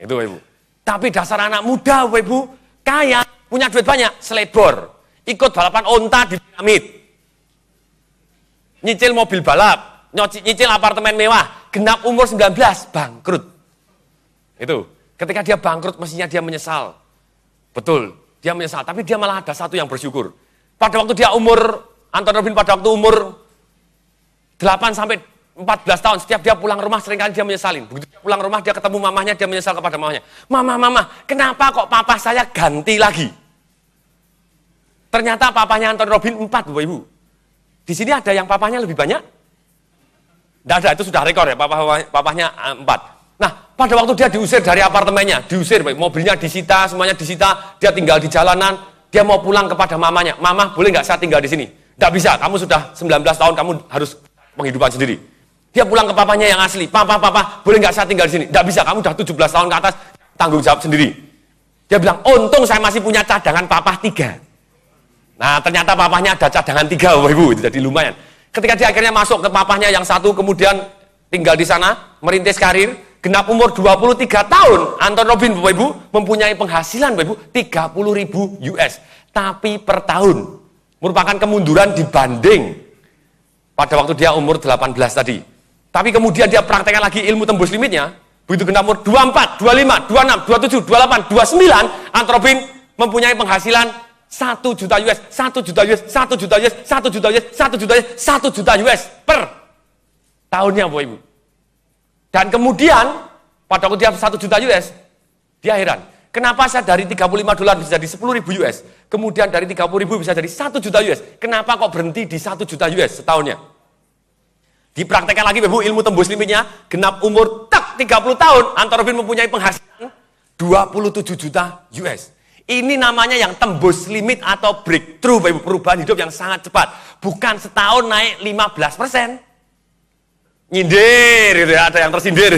Itu Bapak Ibu. Tapi dasar anak muda Bapak Ibu, kaya, punya duit banyak, selebor. Ikut balapan onta di piramid. Nyicil mobil balap, nyicil apartemen mewah, genap umur 19, bangkrut. Itu. Ketika dia bangkrut, mestinya dia menyesal. Betul, dia menyesal. Tapi dia malah ada satu yang bersyukur. Pada waktu dia Anthony Robbins pada waktu umur 8 sampai 14 tahun, setiap dia pulang rumah seringkali dia menyesalin. Begitu dia pulang rumah, dia ketemu mamahnya, dia menyesal kepada mamahnya. Mama, kenapa kok papa saya ganti lagi? Ternyata papanya Anthony Robbins 4, Bapak Ibu. Di sini ada yang papanya lebih banyak? Tidak ada, itu sudah rekor ya, papahnya 4. Nah, pada waktu dia diusir dari apartemennya, diusir, mobilnya disita, semuanya disita, dia tinggal di jalanan, dia mau pulang kepada mamanya. Mama, boleh nggak saya tinggal di sini? Tidak bisa, kamu sudah 19 tahun, kamu harus penghidupan sendiri. Dia pulang ke papanya yang asli, papa, boleh nggak saya tinggal di sini? Tidak bisa, kamu sudah 17 tahun ke atas, tanggung jawab sendiri. Dia bilang, untung saya masih punya cadangan papa 3. Nah, ternyata papahnya ada cadangan 3, Bapak Ibu, jadi lumayan. Ketika dia akhirnya masuk ke papahnya yang satu, kemudian tinggal di sana, merintis karir, genap umur 23 tahun, Anthony Robbins, Bapak Ibu, mempunyai penghasilan, Bapak Ibu, 30.000 US. Tapi per tahun, merupakan kemunduran dibanding pada waktu dia umur 18 tadi. Tapi kemudian dia praktekkan lagi ilmu tembus limitnya, begitu genap umur 24, 25, 26, 27, 28, 29, Anthony Robbins mempunyai penghasilan 1 juta US, 1 juta US, 1 juta US, 1 juta US, 1 juta US, 1 juta US per tahunnya, Bapak Ibu. Dan kemudian, pada waktu dia 1 juta US, dia heran. Kenapa saya dari $35 bisa jadi 10.000 US? Kemudian dari 30.000 bisa jadi 1 juta US. Kenapa kok berhenti di 1 juta US setahunnya? Dipraktekkan lagi, Bapak Ibu, ilmu tembus limitnya, genap umur 30 tahun, Anthony Robbins mempunyai penghasilan 27 juta US. Ini namanya yang tembus limit atau breakthrough, Bapak Ibu, perubahan hidup yang sangat cepat. Bukan setahun naik 15%. Nyindir, gitu ya, ada yang tersindir.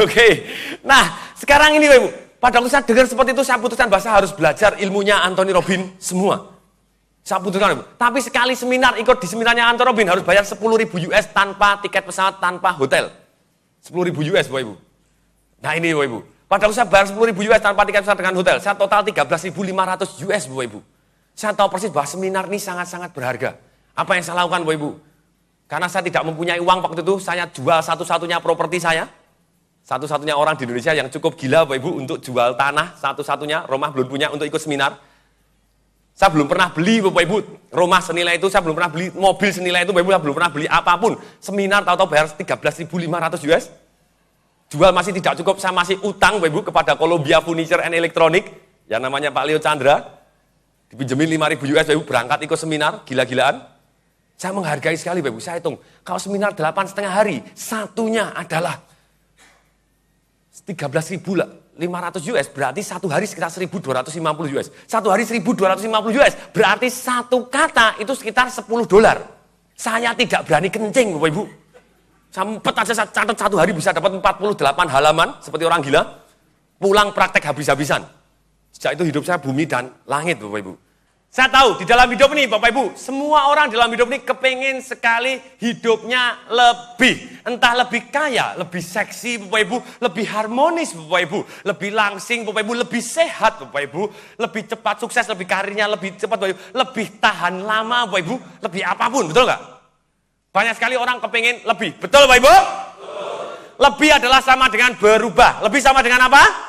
Oke. Nah, sekarang ini Bapak Ibu, pada waktu saya dengar seperti itu, saya putuskan bahwa saya harus belajar ilmunya Anthony Robbins semua. Saya putuskan, Bapak Ibu. Tapi sekali seminar, ikut di seminarnya Anthony Robbins harus bayar 10.000 US tanpa tiket pesawat, tanpa hotel. 10.000 US, Bapak Ibu. Nah ini Bapak Ibu. Pada waktu saya bayar 10.000 US tanpa tiket pesawat dengan hotel, saya total 13.500 US, Bapak Ibu. Saya tahu persis bahwa seminar ini sangat-sangat berharga. Apa yang saya lakukan, Bapak Ibu? Karena saya tidak mempunyai uang waktu itu, saya jual satu-satunya properti saya. Satu-satunya orang di Indonesia yang cukup gila, Bapak Ibu, untuk jual tanah, satu-satunya, rumah belum punya untuk ikut seminar. Saya belum pernah beli, Bapak Ibu, rumah senilai itu, saya belum pernah beli mobil senilai itu, Bapak Ibu, saya belum pernah beli apapun. Seminar tahu-tahu bayar 13.500 US. Jual masih tidak cukup, saya masih utang, Bapak Ibu, kepada Columbia Furniture and Electronic, yang namanya Pak Leo Chandra. Dipinjemin 5.000 US, Bapak Ibu, berangkat ikut seminar, gila-gilaan. Saya menghargai sekali, Bapak Ibu, saya hitung. Kalau seminar 8,5 hari, satunya adalah 13.500 US, berarti satu hari sekitar 1.250 US. Satu hari 1.250 US, berarti satu kata itu sekitar $10. Saya tidak berani kencing, Bapak Ibu. Saya empet aja, saya catat satu hari bisa dapat 48 halaman, seperti orang gila. Pulang praktek habis-habisan. Sejak itu hidup saya bumi dan langit, Bapak Ibu. Saya tahu, di dalam hidup ini, Bapak Ibu, semua orang dalam hidup ini kepingin sekali hidupnya lebih. Entah lebih kaya, lebih seksi, Bapak Ibu, lebih harmonis, Bapak Ibu, lebih langsing, Bapak Ibu, lebih sehat, Bapak Ibu, lebih cepat sukses, lebih karirnya lebih cepat, Bapak Ibu, lebih tahan lama, Bapak Ibu, lebih apapun, betul nggak? Banyak sekali orang kepingin lebih, betul Bapak Ibu? Betul. Lebih adalah sama dengan berubah. Lebih sama dengan apa? Berubah.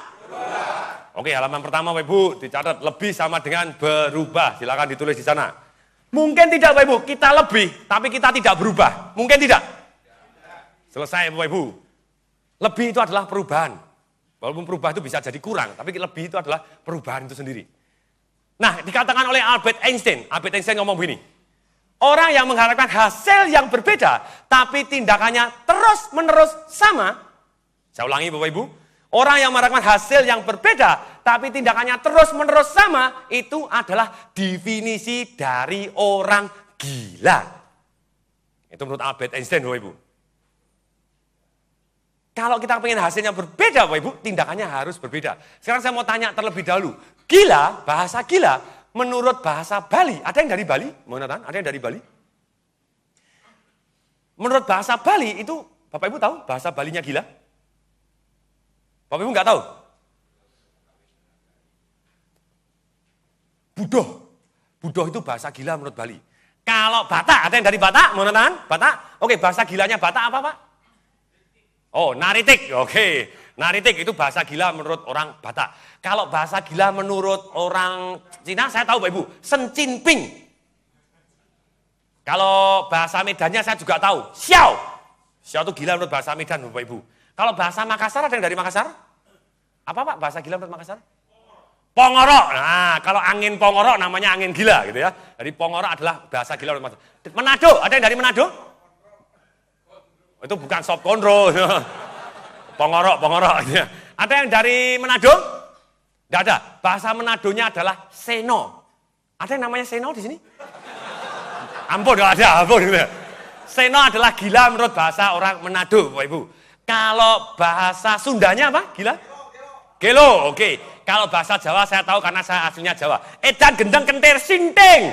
Oke, halaman pertama Bapak Ibu, dicatat lebih sama dengan berubah. Silakan ditulis di sana. Mungkin tidak Bapak Ibu, kita lebih, tapi kita tidak berubah. Mungkin tidak? Selesai Bapak Ibu. Lebih itu adalah perubahan. Walaupun perubahan itu bisa jadi kurang, tapi lebih itu adalah perubahan itu sendiri. Nah, dikatakan oleh Albert Einstein ngomong begini. Orang yang mengharapkan hasil yang berbeda, tapi tindakannya terus-menerus sama. Saya ulangi Bapak Ibu. Orang yang mengharapkan hasil yang berbeda, tapi tindakannya terus-menerus sama, itu adalah definisi dari orang gila. Itu menurut Albert Einstein, Bapak Ibu. Kalau kita pengen hasilnya berbeda, Bapak Ibu, tindakannya harus berbeda. Sekarang saya mau tanya terlebih dahulu. Gila, bahasa gila, menurut bahasa Bali, ada yang dari Bali? Mau Nathan? Ada yang dari Bali? Menurut bahasa Bali itu, Bapak Ibu tahu bahasa Balinya gila? Bapak Ibu nggak tahu? Budoh. Budoh itu bahasa gila menurut Bali. Kalau Batak, ada yang dari Batak? Mau nonton? Batak? Oke, bahasa gilanya Batak apa, Pak? Oh, naritik. Oke. Naritik itu bahasa gila menurut orang Batak. Kalau bahasa gila menurut orang Cina, saya tahu Bapak Ibu, Sencin-ping. Kalau bahasa Medannya saya juga tahu, Xiao. Xiao itu gila menurut bahasa Medan Bapak Ibu. Kalau bahasa Makassar, ada yang dari Makassar? Apa Pak bahasa gila menurut Makassar? Pongorok. Nah, kalau angin pongorok namanya angin gila gitu ya. Jadi pongorok adalah bahasa gila menurut Makassar. Manado, ada yang dari Manado? Itu bukan sop konro. Pongorok. Ada yang dari Manado? Tidak ada. Bahasa Manadonya adalah Seno. Ada yang namanya Seno di sini? Ampun, tidak ada. Ampun. Seno adalah gila menurut bahasa orang Manado, Bapak Ibu. Kalau bahasa Sundanya apa? Gila? Gelo, oke. Kalau bahasa Jawa saya tahu karena saya aslinya Jawa. Edan gendeng kentir sinting.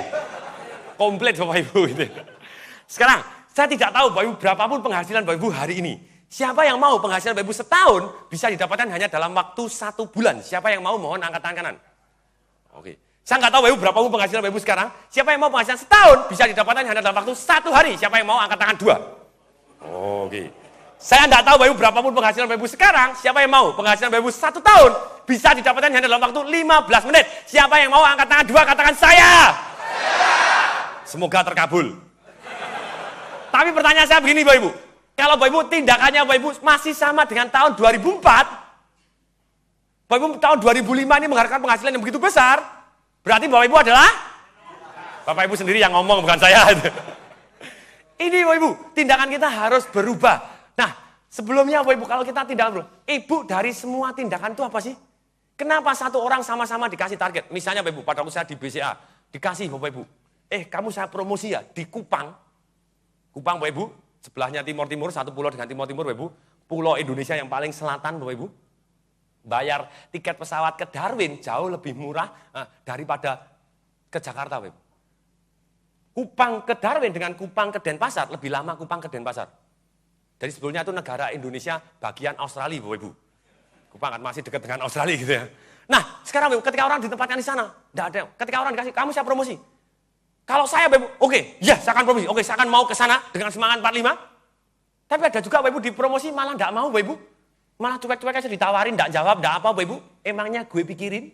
Komplit Bapak Ibu. Sekarang, saya tidak tahu Bapak Ibu berapapun penghasilan Bapak Ibu hari ini. Siapa yang mau penghasilan Bapak Ibu setahun bisa didapatkan hanya dalam waktu 1 bulan. Siapa yang mau mohon angkat tangan kanan. Oke. Saya nggak tahu Bapak Ibu berapapun penghasilan Bapak Ibu sekarang. Siapa yang mau penghasilan setahun bisa didapatkan hanya dalam waktu 1 hari. Siapa yang mau angkat tangan 2. Oke. Saya nggak tahu Bapak Ibu berapapun penghasilan Bapak Ibu sekarang. Siapa yang mau penghasilan Bapak Ibu 1 tahun bisa didapatkan hanya dalam waktu 15 menit. Siapa yang mau angkat tangan 2 katakan saya. Semoga terkabul. Tapi pertanyaan saya begini Bapak Ibu. Kalau Bapak Ibu tindakannya Bapak Ibu masih sama dengan tahun 2004, Bapak Ibu tahun 2005 ini mengharapkan penghasilan yang begitu besar, berarti Bapak Ibu adalah? Bapak Ibu sendiri yang ngomong, bukan saya. Ini Bapak Ibu, tindakan kita harus berubah. Nah, sebelumnya Bapak Ibu, kalau kita tindakan berubah, Ibu dari semua tindakan itu apa sih? Kenapa satu orang sama-sama dikasih target? Misalnya Bapak Ibu, pada waktu saya di BCA, dikasih Bapak Ibu, kamu saya promosi ya, di Kupang Bapak Ibu, sebelahnya Timur-Timur, satu pulau dengan Timur-Timur Bapak Ibu, pulau Indonesia yang paling selatan Bapak Ibu, bayar tiket pesawat ke Darwin jauh lebih murah daripada ke Jakarta Bapak Ibu. Kupang ke Darwin dengan Kupang ke Denpasar, lebih lama Kupang ke Denpasar. Jadi sebelumnya itu negara Indonesia bagian Australia Bapak Ibu. Kupang kan masih dekat dengan Australia gitu ya. Nah sekarang Bapak Ibu, ketika orang ditempatkan di sana, tidak ada. Ketika orang dikasih, kamu saya promosi. Kalau saya Bapak Ibu, oke, ya saya akan promosi. Oke, saya akan mau ke sana dengan semangat 45. Tapi ada juga Bapak Ibu dipromosi malah tidak mau Bapak Ibu. Malah cuek-cuek aja ditawarin, tidak jawab, tidak apa Bapak Ibu. Emangnya gue pikirin.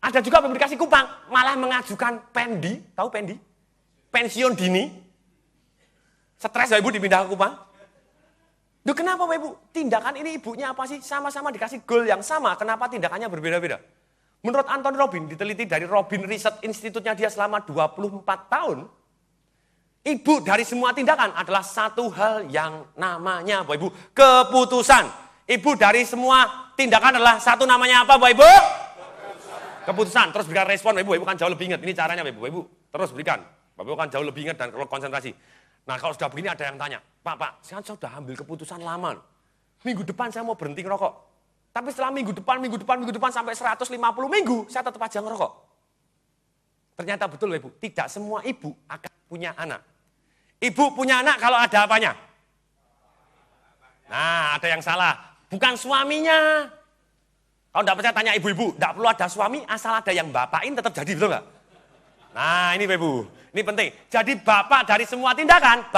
Ada juga Bapak Ibu dikasih Kupang, malah mengajukan pendi, tahu pendi? Pensiun dini. Stres Bapak Ibu dipindah ke Kupang. Duh, kenapa Bapak Ibu? Tindakan ini ibunya apa sih? Sama-sama dikasih goal yang sama, kenapa tindakannya berbeda-beda? Menurut Anthony Robin, diteliti dari Robin Research Institute-nya dia selama 24 tahun, ibu dari semua tindakan adalah satu hal yang namanya, Bapak Ibu, keputusan. Ibu dari semua tindakan adalah satu namanya apa, Bapak Ibu? Keputusan. Terus berikan respon, Bapak Ibu. Bapak Ibu kan jauh lebih ingat. Ini caranya, Bapak Ibu. Terus berikan. Bapak Ibu kan jauh lebih ingat dan konsentrasi. Nah, kalau sudah begini ada yang tanya, Pak, saya sudah ambil keputusan lama. Minggu depan saya mau berhenti ngerokok. Tapi setelah minggu depan sampai 150 minggu, saya tetap aja ngerokok. Ternyata betul Ibu, tidak semua ibu akan punya anak. Ibu punya anak kalau ada apanya? Nah, ada yang salah. Bukan suaminya. Kalau tidak percaya tanya ibu-ibu, tidak perlu ada suami, asal ada yang bapain tetap jadi, betul nggak? Nah, ini Ibu, ini penting. Jadi bapak dari semua tindakan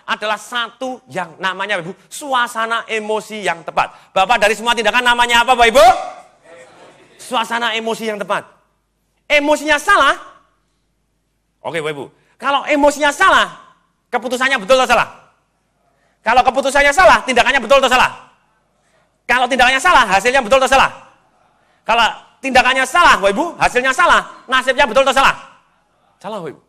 adalah satu yang namanya Ibu, suasana emosi yang tepat. Bapak dari semua tindakan namanya apa Bapak Ibu? Suasana emosi yang tepat. Emosinya salah, oke Bapak Ibu. Kalau emosinya salah, keputusannya betul atau salah? Kalau keputusannya salah, tindakannya betul atau salah? Kalau tindakannya salah, hasilnya betul atau salah? Kalau tindakannya salah, Bapak Ibu, hasilnya salah, nasibnya betul atau salah? Salah, Bapak Ibu.